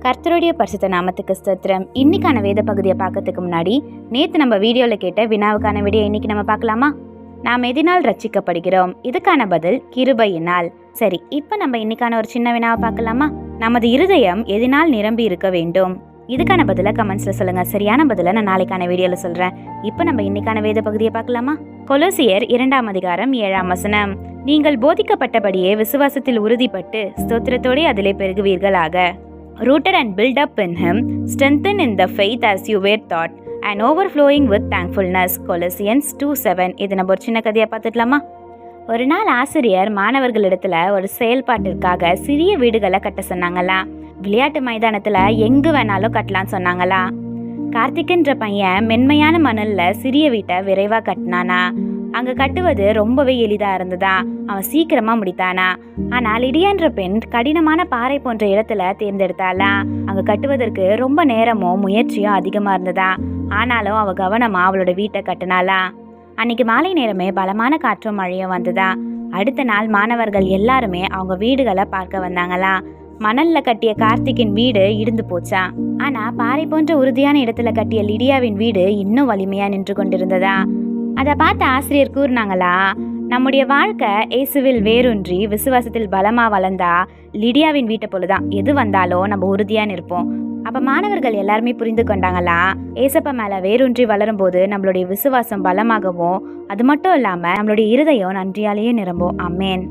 கர்த்தருடைய பரிசுத்த நாமத்துக்கு ஸ்தோத்திரம். இன்னைக்கான வேத பகுதியை பார்க்கறதுக்கு முன்னாடி நேற்று நம்ம வீடியோவில் கேட்ட வினாவுக்கான விடையை இன்னைக்கு நம்ம பார்க்கலாமா? நாம் எதினால் ரட்சிக்கப்படுகிறோம்? இதுக்கான பதில் கிருபையினால். சரி, இப்போ நம்ம இன்னைக்கான ஒரு சின்ன வினாவை பார்க்கலாமா? நமது இருதயம் எதினால் நிரம்பி இருக்க வேண்டும்? இதுக்கான பதிலை கமெண்ட்ஸ்ல சொல்லுங்க. சரியான பதிலை நான் நாளைக்கான வீடியோல சொல்றேன். இப்போ நம்ம இன்னைக்கான வேத பகுதியை பார்க்கலாமா? கொலோசியர் 2ஆம் அதிகாரம் 7ஆம் வசனம். நீங்கள் போதிக்கப்பட்டபடியே விசுவாசத்தில் உறுதிப்பட்டு ஸ்தோத்திரத்தோடே அதிலே பெருகுவீர்களாக. Rooted and built up in him, strengthened in the faith as you were taught, and overflowing with thankfulness. Colossians 2:7. இது நம்ம ஒரு சின்ன கதையை பார்த்துக்கலாமா? ஒரு நாள் ஆசிரியர் மாணவர்களிடத்துல ஒரு செயல்பாட்டிற்காக சிறிய வீடுகளை கட்ட சொன்னாங்களா. விளையாட்டு மைதானத்துல எங்கு வேணாலும் கட்டலான்னு சொன்னாங்களா. கார்த்திக்ன்ற பையன் மென்மையான மணல்ல சிறிய வீட்டை விரைவா கட்டினானா. அங்க கட்டுவது ரொம்பவே எளிதா இருந்ததா. அவன் சீக்கிரமா முடித்தானா. ஆனா லிடியான்ற பெண் கடினமான பாறை போன்ற இடத்துல தேர்ந்தெடுத்தாளா. அங்க கட்டுவதற்கு ரொம்ப நேரமும் முயற்சியும் அதிகமா இருந்ததா. ஆனாலும் அவ கவனமா அவளோட வீட்டை கட்டினாளா. அன்னைக்கு மாலை நேரமே பலமான காற்றும் மழையும் வந்ததா. அடுத்த நாள் மாணவர்கள் எல்லாருமே அவங்க வீடுகளை பார்க்க வந்தாங்களா. மணல்ல கட்டிய கார்த்திக்கின் வீடு இடிந்து போச்சா. ஆனா பாறை போன்ற உறுதியான இடத்துல கட்டிய லிடியாவின் வீடு இன்னும் வலிமையா நின்று கொண்டிருந்ததா. அதை பார்த்த ஆசிரியர் கூறினாங்களா, நம்முடைய வாழ்க்கை இயேசுவில் வேரூன்றி விசுவாசத்தில் பலமா வளர்ந்தா லிடியாவின் வீட்டை போலதான். எது வந்தாலும் நம்ம உறுதியா நிற்போம். அப்ப மாணவர்கள் எல்லாருமே புரிந்து கொண்டாங்களா, ஏசப்பா மேல வேரூன்றி வளரும் போது நம்மளுடைய விசுவாசம் பலமாகவும், அது மட்டும் இல்லாம நம்மளுடைய இருதயம் நன்றியாலேயே நிரம்பும். ஆமென்.